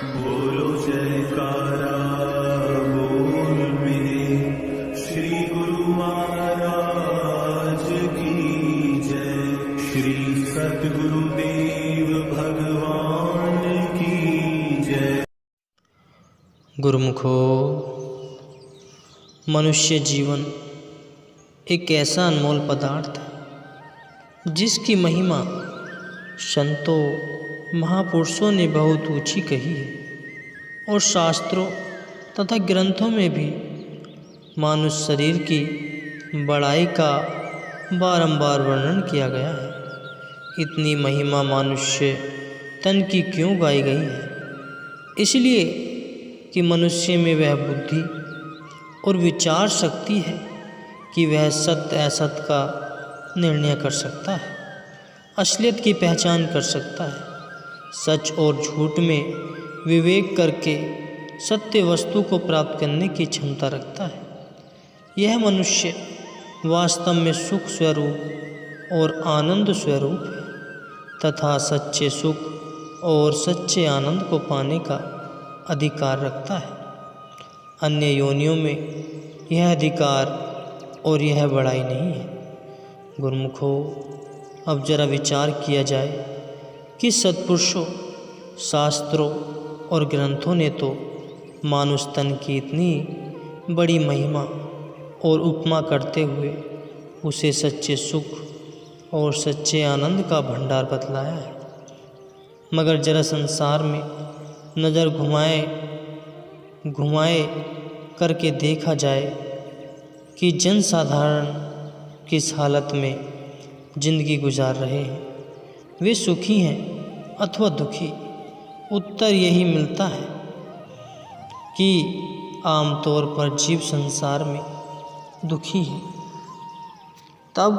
बोलो जयकारा बोल मेरे श्री गुरु महाराज की जय। श्री सतगुरुदेव भगवान की जय। गुरुमुखो, मनुष्य जीवन एक ऐसा अनमोल पदार्थ है जिसकी महिमा संतों महापुरुषों ने बहुत ऊंची कही है और शास्त्रों तथा ग्रंथों में भी मानुष शरीर की बड़ाई का बारंबार वर्णन किया गया है। इतनी महिमा मनुष्य तन की क्यों गाई गई है? इसलिए कि मनुष्य में वह बुद्धि और विचार शक्ति है कि वह सत्य असत्य का निर्णय कर सकता है, असलियत की पहचान कर सकता है, सच और झूठ में विवेक करके सत्य वस्तु को प्राप्त करने की क्षमता रखता है। यह मनुष्य वास्तव में सुख स्वरूप और आनंद स्वरूप है तथा सच्चे सुख और सच्चे आनंद को पाने का अधिकार रखता है। अन्य योनियों में यह अधिकार और यह बड़ाई नहीं है। गुरुमुखो, अब जरा विचार किया जाए कि सत्पुरुषों, शास्त्रों और ग्रंथों ने तो मानुष तन की इतनी बड़ी महिमा और उपमा करते हुए उसे सच्चे सुख और सच्चे आनंद का भंडार बतलाया है। मगर जरा संसार में नज़र घुमाए करके देखा जाए कि जनसाधारण किस हालत में जिंदगी गुजार रहे हैं, वे सुखी हैं अथवा दुखी। उत्तर यही मिलता है कि आमतौर पर जीव संसार में दुखी है। तब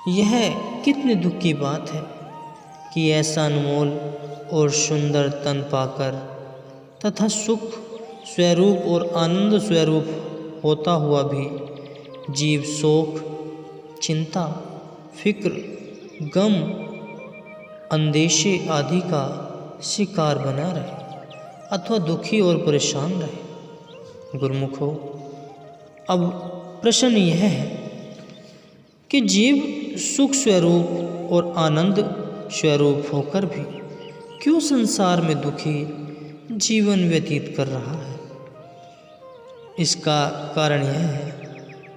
यह कितने दुख की बात है कि ऐसा अनमोल और सुंदर तन पाकर तथा सुख स्वरूप और आनंद स्वरूप होता हुआ भी जीव शोक, चिंता, फिक्र, गम, अंदेशे आदि का शिकार बना रहे अथवा दुखी और परेशान रहे। गुरुमुखो, अब प्रश्न यह है कि जीव सुख स्वरूप और आनंद स्वरूप होकर भी क्यों संसार में दुखी जीवन व्यतीत कर रहा है? इसका कारण यह है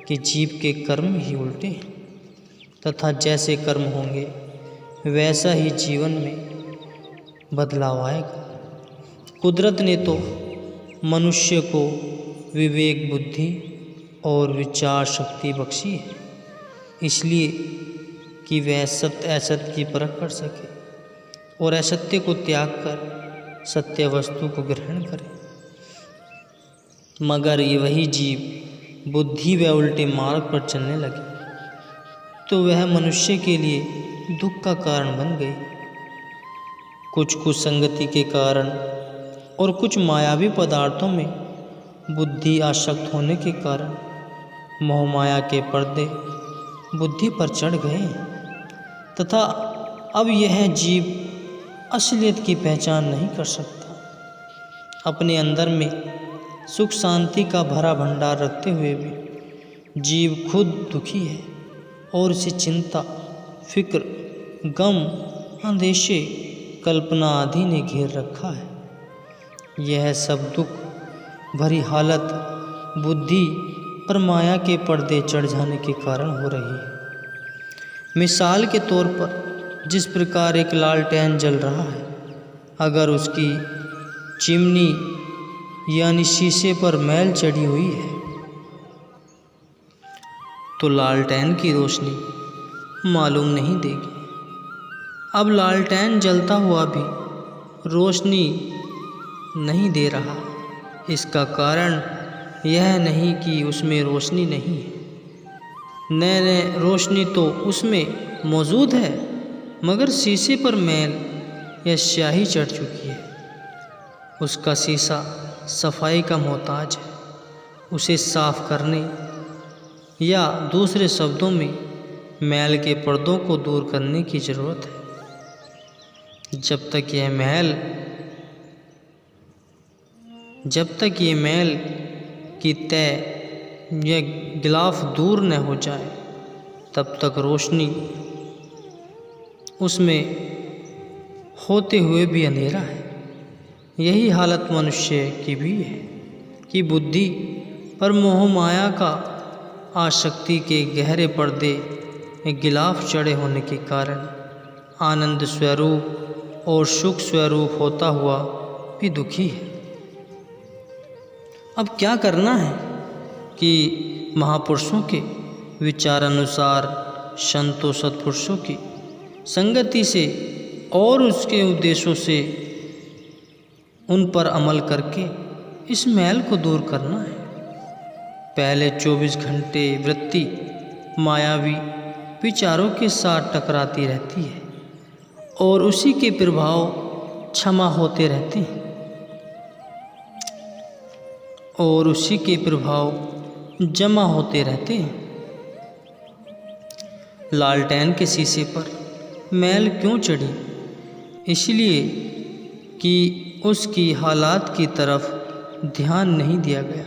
कि जीव के कर्म ही उल्टे हैं तथा जैसे कर्म होंगे वैसा ही जीवन में बदलाव आएगा। कुदरत ने तो मनुष्य को विवेक, बुद्धि और विचार शक्ति बख्शी है, इसलिए कि वह सत्य असत्य की परख कर सके और असत्य को त्याग कर सत्य वस्तु को ग्रहण करे। मगर ये वही जीव बुद्धि व उल्टे मार्ग पर चलने लगे तो वह मनुष्य के लिए दुख का कारण बन गई। कुछ कुसंगति के कारण और कुछ मायावी पदार्थों में बुद्धि आसक्त होने के कारण मोहमाया के पर्दे बुद्धि पर चढ़ गए तथा अब यह जीव असलियत की पहचान नहीं कर सकता। अपने अंदर में सुख शांति का भरा भंडार रखते हुए भी जीव खुद दुखी है और उसे चिंता, फिक्र, गम, अंदेशे, कल्पना आदि ने घेर रखा है। यह सब दुख भरी हालत बुद्धि पर माया के पर्दे चढ़ जाने के कारण हो रही है। मिसाल के तौर पर जिस प्रकार एक लालटेन जल रहा है, अगर उसकी चिमनी यानी शीशे पर मैल चढ़ी हुई है तो लालटेन की रोशनी मालूम नहीं देगी। अब लालटेन जलता हुआ भी रोशनी नहीं दे रहा। इसका कारण यह नहीं कि उसमें रोशनी नहीं है, न रोशनी तो उसमें मौजूद है, मगर शीशे पर मैल या स्याही चढ़ चुकी है। उसका शीशा सफाई का मोहताज है। उसे साफ करने या दूसरे शब्दों में मैल के पर्दों को दूर करने की ज़रूरत है। जब तक ये महल की तय या गिलाफ दूर न हो जाए तब तक रोशनी उसमें होते हुए भी अंधेरा है। यही हालत मनुष्य की भी है कि बुद्धि पर मोह माया का आसक्ति के गहरे पर्दे गिलाफ चढ़े होने के कारण आनंद स्वरूप और सुख स्वरूप होता हुआ भी दुखी है। अब क्या करना है कि महापुरुषों के विचारानुसार संतों सत्पुरुषों की संगति से और उसके उपदेशों से उन पर अमल करके इस मैल को दूर करना है। पहले 24 घंटे वृत्ति मायावी विचारों के साथ टकराती रहती है और उसी के प्रभाव क्षमा होते रहते हैं और उसी के प्रभाव जमा होते रहते हैं। लालटेन के शीशे पर मैल क्यों चढ़ी? इसलिए कि उसकी हालात की तरफ ध्यान नहीं दिया गया,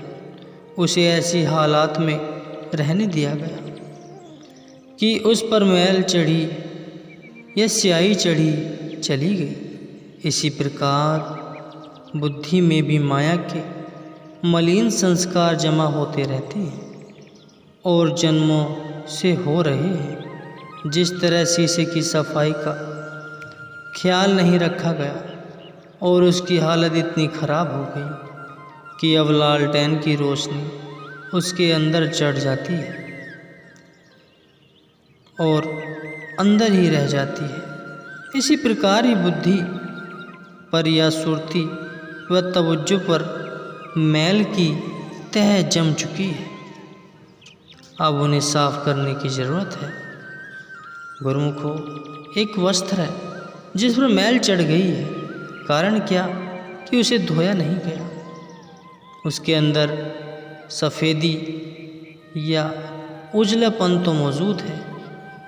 उसे ऐसी हालात में रहने दिया गया कि उस पर मैल चढ़ी या स्याही चढ़ी चली गई। इसी प्रकार बुद्धि में भी माया के मलिन संस्कार जमा होते रहते हैं और जन्मों से हो रहे हैं। जिस तरह शीशे की सफाई का ख्याल नहीं रखा गया और उसकी हालत इतनी ख़राब हो गई कि अब लालटेन की रोशनी उसके अंदर चढ़ जाती है और अंदर ही रह जाती है। इसी प्रकार ही बुद्धि पर या सुरती व तवज्जो पर मैल की तह जम चुकी है। अब उन्हें साफ करने की ज़रूरत है। गुरुमुखों, एक वस्त्र है जिस पर मैल चढ़ गई है। कारण क्या कि उसे धोया नहीं गया। उसके अंदर सफ़ेदी या उजलापन तो मौजूद है,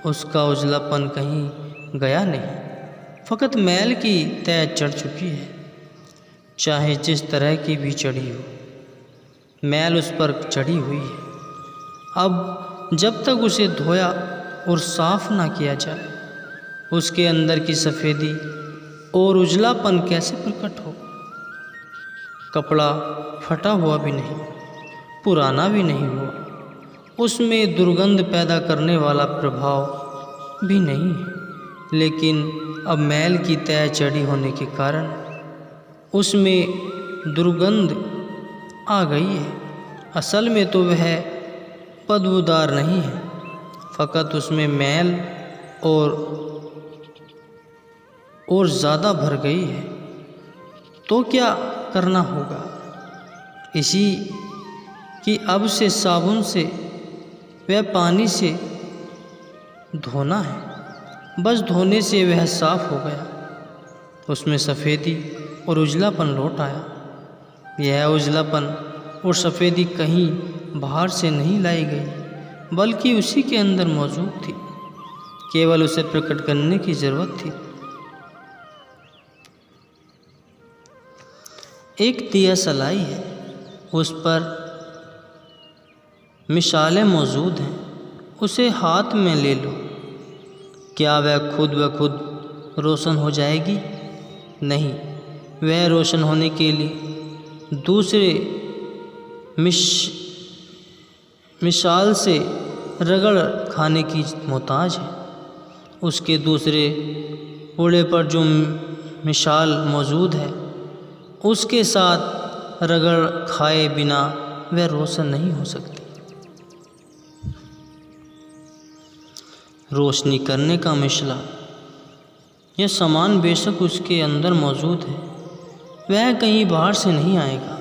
उसका उजलापन कहीं गया नहीं, फ़कत मैल की तय चढ़ चुकी है। चाहे जिस तरह की भी चढ़ी हो, मैल उस पर चढ़ी हुई है। अब जब तक उसे धोया और साफ ना किया जाए, उसके अंदर की सफ़ेदी और उजलापन कैसे प्रकट हो? कपड़ा फटा हुआ भी नहीं, पुराना भी नहीं हुआ, उसमें दुर्गंध पैदा करने वाला प्रभाव भी नहीं है। लेकिन अब मैल की तय चढ़ी होने के कारण उसमें दुर्गंध आ गई है। असल में तो वह बदबूदार नहीं है, फ़कत उसमें मैल और ज़्यादा भर गई है। तो क्या करना होगा? इसी कि अब से साबुन से वह पानी से धोना है। बस धोने से वह साफ हो गया, उसमें सफ़ेदी और उजलापन लौट आया। यह उजलापन और सफ़ेदी कहीं बाहर से नहीं लाई गई, बल्कि उसी के अंदर मौजूद थी। केवल उसे प्रकट करने की ज़रूरत थी। एक दिया सलाई है, उस पर मिसालें मौजूद हैं, उसे हाथ में ले लो। क्या वह खुद ब खुद रोशन हो जाएगी? नहीं, वह रोशन होने के लिए दूसरे मिसाल से रगड़ खाने की मोहताज है। उसके दूसरे पूड़े पर जो मिसाल मौजूद है, उसके साथ रगड़ खाए बिना वह रोशन नहीं हो सकती। रोशनी करने का मिसला, यह सामान बेशक उसके अंदर मौजूद है, वह कहीं बाहर से नहीं आएगा,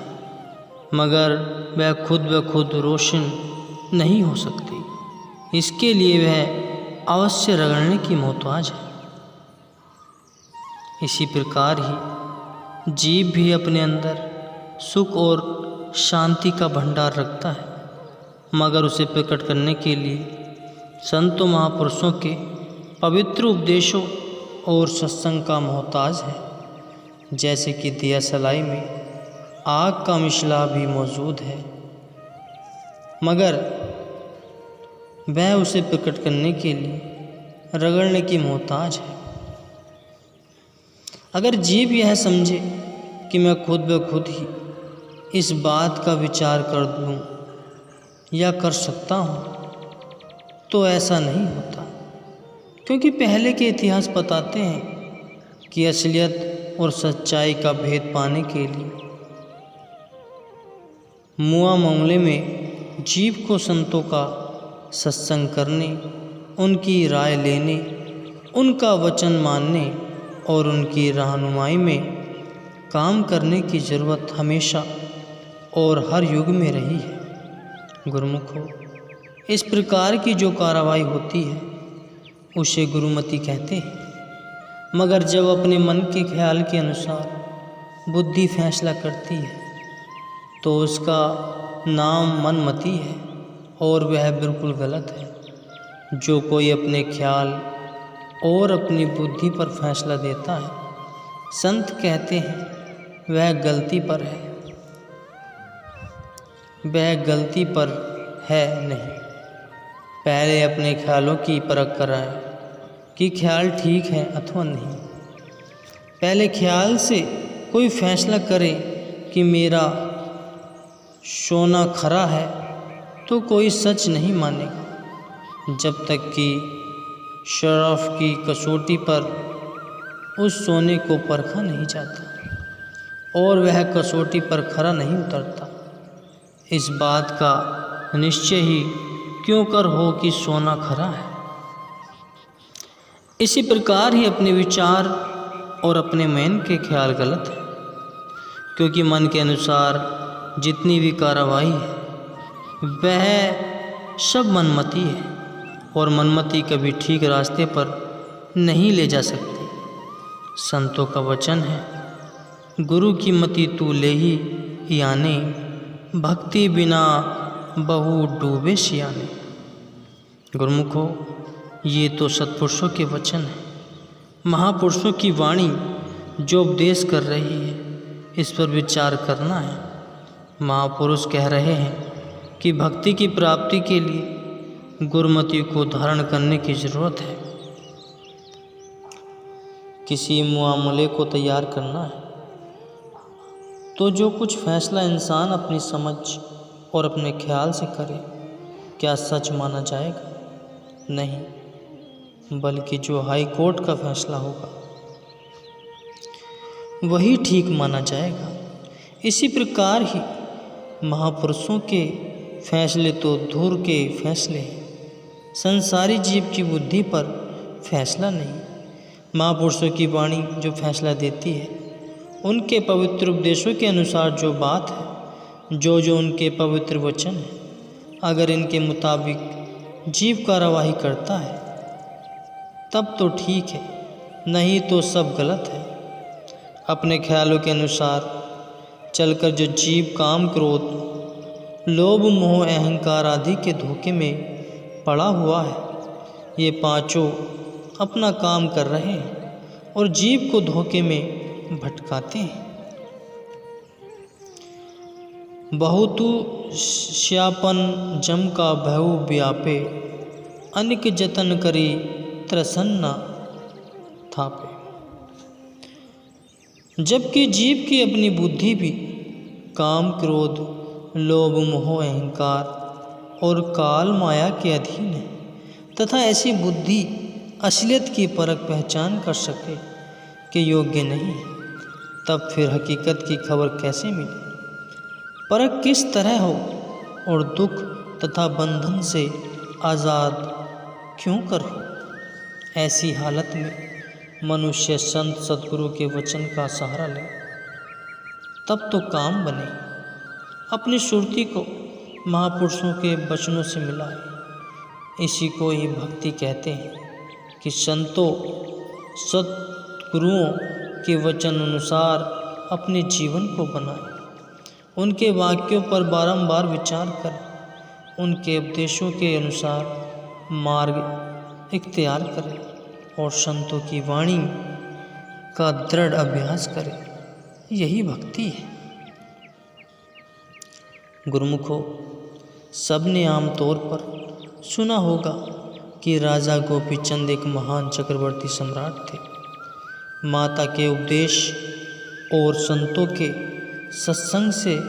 मगर वह खुद ब खुद रोशन नहीं हो सकती। इसके लिए वह अवश्य रगड़ने की मोहताज है। इसी प्रकार ही जीव भी अपने अंदर सुख और शांति का भंडार रखता है, मगर उसे प्रकट करने के लिए संतों महापुरुषों के पवित्र उपदेशों और सत्संग का मोहताज है, जैसे कि दिया सलाई में आग का मिशला भी मौजूद है, मगर वह उसे प्रकट करने के लिए रगड़ने की मोहताज है। अगर जीव यह समझे कि मैं खुद ब खुद ही इस बात का विचार कर दूं या कर सकता हूं, तो ऐसा नहीं होता, क्योंकि पहले के इतिहास बताते हैं कि असलियत और सच्चाई का भेद पाने के लिए मुआ मामले में जीव को संतों का सत्संग करने, उनकी राय लेने, उनका वचन मानने और उनकी रहनुमाई में काम करने की ज़रूरत हमेशा और हर युग में रही है। गुरुमुखों, इस प्रकार की जो कार्रवाई होती है उसे गुरुमति कहते हैं, मगर जब अपने मन के ख्याल के अनुसार बुद्धि फैसला करती है तो उसका नाम मनमति है, और वह बिल्कुल गलत है। जो कोई अपने ख्याल और अपनी बुद्धि पर फैसला देता है, संत कहते हैं वह गलती पर है, वह गलती पर है नहीं। पहले अपने ख्यालों की परख कराएं कि ख्याल ठीक है अथवा नहीं। पहले ख्याल से कोई फैसला करे कि मेरा सोना खरा है तो कोई सच नहीं मानेगा, जब तक कि शरफ की कसौटी पर उस सोने को परखा नहीं जाता और वह कसौटी पर खरा नहीं उतरता। इस बात का निश्चय ही क्यों कर हो कि सोना खरा है। इसी प्रकार ही अपने विचार और अपने मन के ख्याल गलत है, क्योंकि मन के अनुसार जितनी भी कार्रवाई है वह सब मनमति है, और मनमति कभी ठीक रास्ते पर नहीं ले जा सकती। संतों का वचन है, गुरु की मति तू ले ही याने, भक्ति बिना बहु डूबे सियाने। गुरुमुखों, ये तो सत्पुरुषों के वचन हैं, महापुरुषों की वाणी जो उपदेश कर रही है, इस पर विचार करना है। महापुरुष कह रहे हैं कि भक्ति की प्राप्ति के लिए गुरुमति को धारण करने की जरूरत है। किसी मामले को तैयार करना है तो जो कुछ फैसला इंसान अपनी समझ और अपने ख्याल से करे, क्या सच माना जाएगा? नहीं, बल्कि जो हाई कोर्ट का फैसला होगा वही ठीक माना जाएगा। इसी प्रकार ही महापुरुषों के फैसले तो दूर के फैसले हैं, संसारी जीव की बुद्धि पर फैसला नहीं। महापुरुषों की वाणी जो फैसला देती है, उनके पवित्र उपदेशों के अनुसार जो बात है, जो उनके पवित्र वचन है, अगर इनके मुताबिक जीव कार्यवाही करता है तब तो ठीक है, नहीं तो सब गलत है। अपने ख्यालों के अनुसार चलकर जो जीव काम, क्रोध, लोभ, मोह, अहंकार आदि के धोखे में पड़ा हुआ है, ये पांचों अपना काम कर रहे हैं और जीव को धोखे में भटकाते हैं। बहुतु श्यापन जम का भयु व्यापे, अनिक जतन करी त्रसन्ना थापे। जबकि जीव की अपनी बुद्धि भी काम, क्रोध, लोभ, मोह, अहंकार और काल माया के अधीन है, तथा ऐसी बुद्धि असलियत की परख पहचान कर सके कि योग्य नहीं है, तब फिर हकीकत की खबर कैसे मिले? परख किस तरह हो और दुख तथा बंधन से आज़ाद क्यों कर हो? ऐसी हालत में मनुष्य संत सद्गुरु के वचन का सहारा ले, तब तो काम बने। अपनी सुरती को महापुरुषों के वचनों से मिलाए। इसी को ही भक्ति कहते हैं कि संतों सद्गुरुओं के वचन अनुसार अपने जीवन को बनाए, उनके वाक्यों पर बारंबार विचार करें, उनके उपदेशों के अनुसार मार्ग इख्तियार करें और संतों की वाणी का दृढ़ अभ्यास करे, यही भक्ति है। गुरुमुखों, सबने आमतौर पर सुना होगा कि राजा गोपीचंद एक महान चक्रवर्ती सम्राट थे। माता के उपदेश और संतों के सत्संग से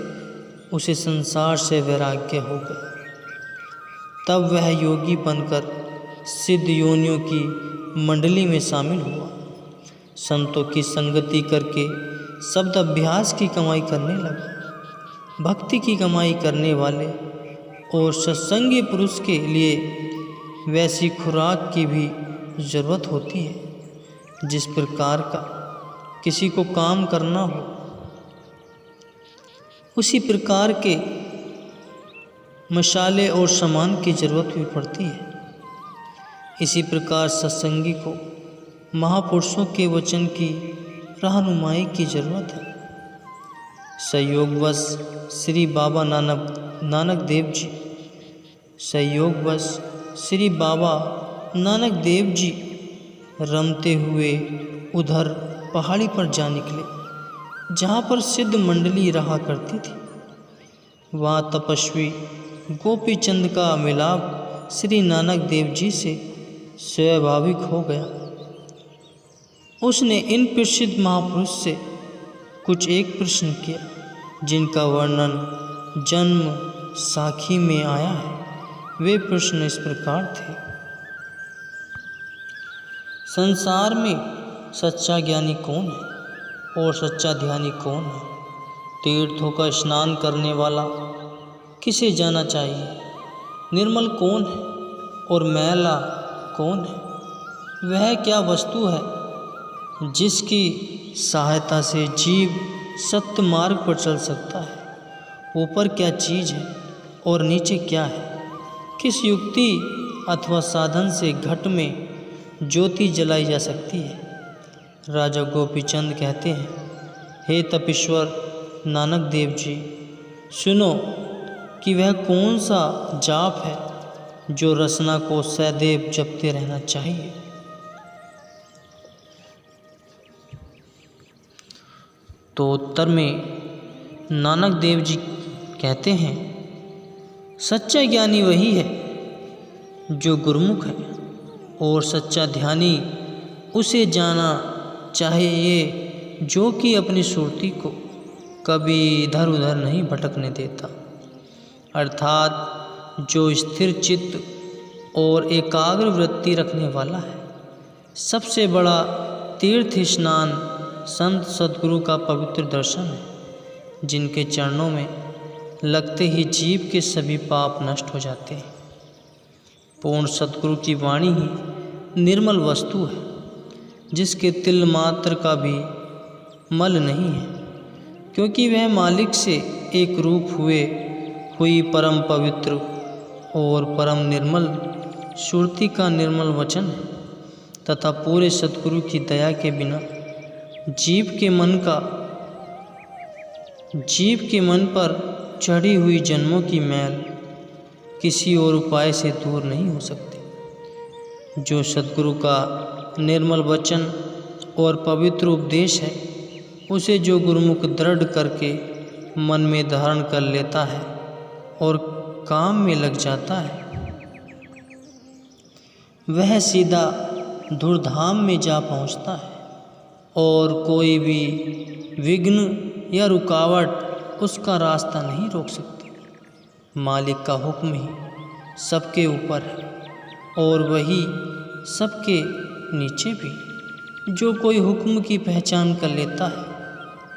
उसे संसार से वैराग्य हो गया। तब वह योगी बनकर सिद्ध योनियों की मंडली में शामिल हुआ। संतों की संगति करके शब्द अभ्यास की कमाई करने लगा। भक्ति की कमाई करने वाले और सत्संगी पुरुष के लिए वैसी खुराक की भी ज़रूरत होती है जिस प्रकार का किसी को काम करना हो, उसी प्रकार के मसाले और सामान की ज़रूरत भी पड़ती है। इसी प्रकार सत्संगी को महापुरुषों के वचन की रहनुमाई की ज़रूरत है। संयोगवश श्री बाबा नानक देव जी रमते हुए उधर पहाड़ी पर जा निकले जहाँ पर सिद्ध मंडली रहा करती थी। वहाँ तपस्वी गोपीचंद का मिलाप श्री नानक देव जी से स्वाभाविक हो गया। उसने इन प्रसिद्ध महापुरुष से कुछ एक प्रश्न किया जिनका वर्णन जन्म साखी में आया है। वे प्रश्न इस प्रकार थे। संसार में सच्चा ज्ञानी कौन है और सच्चा ध्यानी कौन है? तीर्थों का स्नान करने वाला किसे जाना चाहिए? निर्मल कौन है और मैला कौन है? वह क्या वस्तु है जिसकी सहायता से जीव सत्य मार्ग पर चल सकता है? ऊपर क्या चीज़ है और नीचे क्या है? किस युक्ति अथवा साधन से घट में ज्योति जलाई जा सकती है? राजा गोपीचंद कहते हैं, हे तपीश्वर नानक देव जी, सुनो कि वह कौन सा जाप है जो रसना को सदैव जपते रहना चाहिए। तो उत्तर में नानक देव जी कहते हैं, सच्चा ज्ञानी वही है जो गुरुमुख है और सच्चा ध्यानी उसे जाना चाहिए जो कि अपनी सुरती को कभी इधर उधर नहीं भटकने देता, अर्थात जो स्थिर चित्त और एकाग्र वृत्ति रखने वाला है। सबसे बड़ा तीर्थ स्नान संत सद्गुरु का पवित्र दर्शन है, जिनके चरणों में लगते ही जीव के सभी पाप नष्ट हो जाते हैं। पूर्ण सद्गुरु की वाणी ही निर्मल वस्तु है, जिसके तिल मात्र का भी मल नहीं है, क्योंकि वह मालिक से एक रूप हुई परम पवित्र और परम निर्मल सुरती का निर्मल वचन है तथा पूरे सद्गुरु की दया के बिना जीव के मन पर चढ़ी हुई जन्मों की मैल किसी और उपाय से दूर नहीं हो सकती। जो सद्गुरु का निर्मल वचन और पवित्र उपदेश है, उसे जो गुरुमुख दृढ़ करके मन में धारण कर लेता है और काम में लग जाता है, वह सीधा धूर्धाम में जा पहुंचता है और कोई भी विघ्न या रुकावट उसका रास्ता नहीं रोक सकती। मालिक का हुक्म ही सबके ऊपर है और वही सबके नीचे भी। जो कोई हुक्म की पहचान कर लेता है,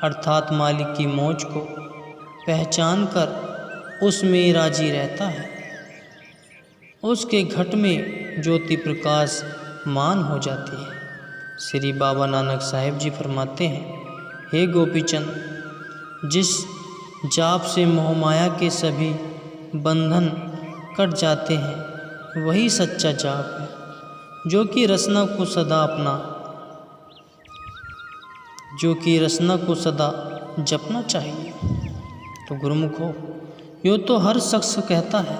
अर्थात मालिक की मौज को पहचान कर उसमें राजी रहता है, उसके घट में ज्योति प्रकाश मान हो जाती है। श्री बाबा नानक साहिब जी फरमाते हैं, हे गोपीचंद, जिस जाप से मोहमाया के सभी बंधन कट जाते हैं, वही सच्चा जाप है जो कि रसना को सदा जपना चाहिए। तो गुरुमुखो, यूँ तो हर शख्स कहता है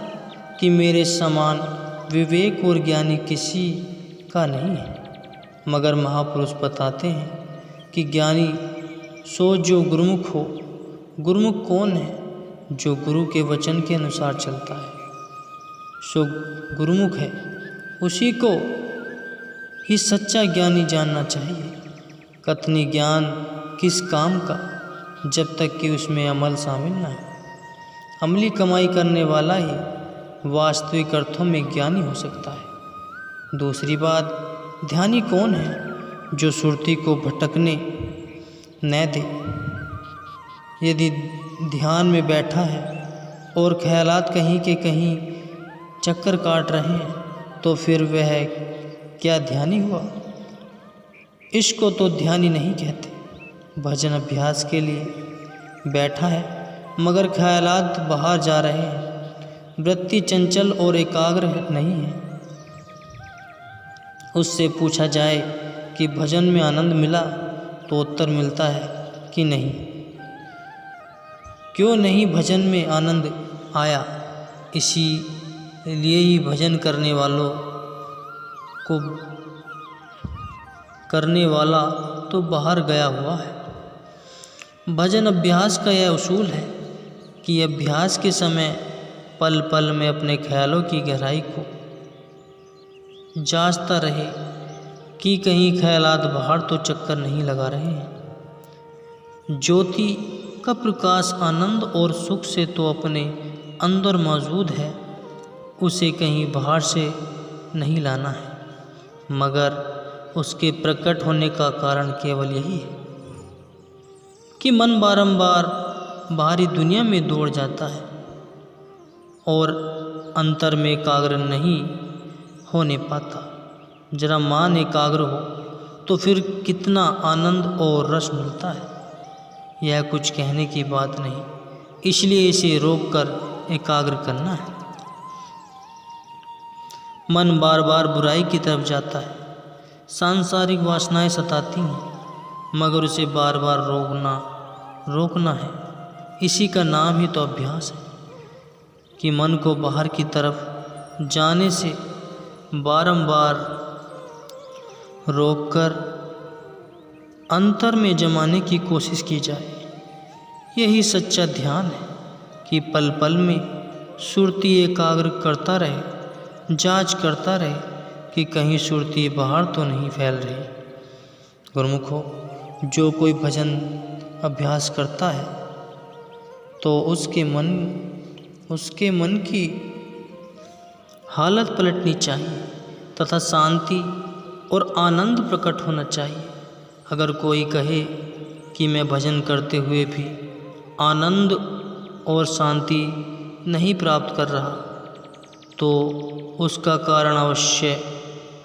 कि मेरे समान विवेक और ज्ञानी किसी का नहीं है, मगर महापुरुष बताते हैं कि ज्ञानी सो जो गुरुमुख हो। गुरुमुख कौन है? जो गुरु के वचन के अनुसार चलता है सो गुरुमुख है। उसी को ही सच्चा ज्ञानी जानना चाहिए। कथनी ज्ञान किस काम का, जब तक कि उसमें अमल शामिल न हो। अमली कमाई करने वाला ही वास्तविक अर्थों में ज्ञानी हो सकता है। दूसरी बात, ध्यानी कौन है? जो सुरती को भटकने न दे। यदि ध्यान में बैठा है और ख्यालात कहीं के कहीं चक्कर काट रहे हैं तो फिर वह क्या ध्यानी हुआ? इसको तो ध्यानी नहीं कहते। भजन अभ्यास के लिए बैठा है मगर ख्यालात बाहर जा रहे हैं, वृत्ति चंचल और एकाग्र नहीं है। उससे पूछा जाए कि भजन में आनंद मिला तो उत्तर मिलता है कि नहीं। क्यों नहीं भजन में आनंद आया? इसीलिए ही भजन करने वाला तो बाहर गया हुआ है। भजन अभ्यास का यह उसूल है कि अभ्यास के समय पल पल में अपने ख्यालों की गहराई को जांचता रहे कि कहीं ख्यालात बाहर तो चक्कर नहीं लगा रहे हैं। ज्योति का प्रकाश आनंद और सुख से तो अपने अंदर मौजूद है, उसे कहीं बाहर से नहीं लाना है, मगर उसके प्रकट होने का कारण केवल यही है कि मन बारंबार बाहरी दुनिया में दौड़ जाता है और अंतर में एकाग्र नहीं होने पाता। जरा मन एकाग्र हो तो फिर कितना आनंद और रस मिलता है, यह कुछ कहने की बात नहीं। इसलिए इसे रोककर एकाग्र करना है। मन बार बार बुराई की तरफ जाता है, सांसारिक वासनाएं सताती हैं, मगर उसे बार बार रोकना है। इसी का नाम ही तो अभ्यास है कि मन को बाहर की तरफ जाने से बारंबार रोककर अंतर में जमाने की कोशिश की जाए। यही सच्चा ध्यान है कि पल पल में सुरती एकाग्र करता रहे, जांच करता रहे कि कहीं सुरती बाहर तो नहीं फैल रही। गुरुमुखो, जो कोई भजन अभ्यास करता है तो उसके मन की हालत पलटनी चाहिए तथा शांति और आनंद प्रकट होना चाहिए। अगर कोई कहे कि मैं भजन करते हुए भी आनंद और शांति नहीं प्राप्त कर रहा तो उसका कारण अवश्य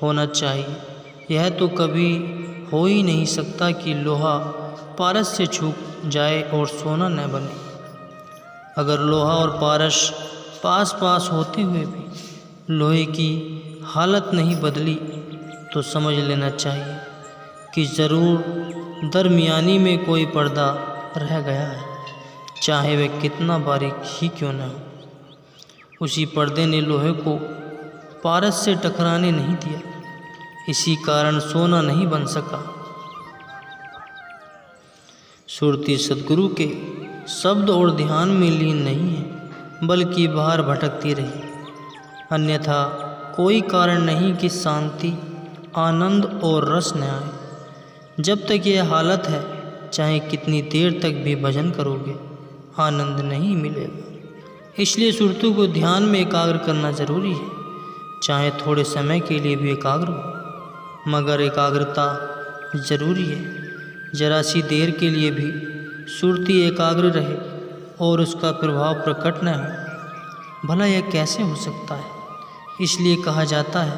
होना चाहिए। यह तो कभी हो ही नहीं सकता कि लोहा पारस से छूट जाए और सोना न बने। अगर लोहा और पारस पास पास होते हुए भी लोहे की हालत नहीं बदली तो समझ लेना चाहिए कि ज़रूर दरमियानी में कोई पर्दा रह गया है, चाहे वह कितना बारीक ही क्यों न हो। उसी पर्दे ने लोहे को पारस से टकराने नहीं दिया, इसी कारण सोना नहीं बन सका। सुरती सद्गुरु के शब्द और ध्यान में लीन नहीं है, बल्कि बाहर भटकती रही। अन्यथा कोई कारण नहीं कि शांति, आनंद और रस न आए। जब तक यह हालत है, चाहे कितनी देर तक भी भजन करोगे, आनंद नहीं मिलेगा। इसलिए सुरतों को ध्यान में एकाग्र करना जरूरी है, चाहे थोड़े समय के लिए भी एकाग्र हो, मगर एकाग्रता जरूरी है। जरा सी देर के लिए भी सुरती एकाग्र रहे और उसका प्रभाव प्रकट न हो, भला यह कैसे हो सकता है? इसलिए कहा जाता है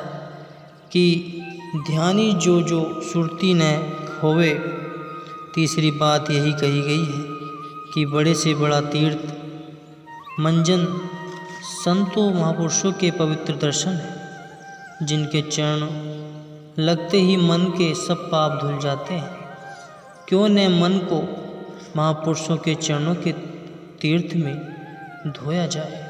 कि ध्यानी जो सुरती न होवे। तीसरी बात यही कही गई है कि बड़े से बड़ा तीर्थ मंजन संतों महापुरुषों के पवित्र दर्शन है, जिनके चरण लगते ही मन के सब पाप धुल जाते हैं। क्यों न मन को महापुरुषों के चरणों के तीर्थ में धोया जाए।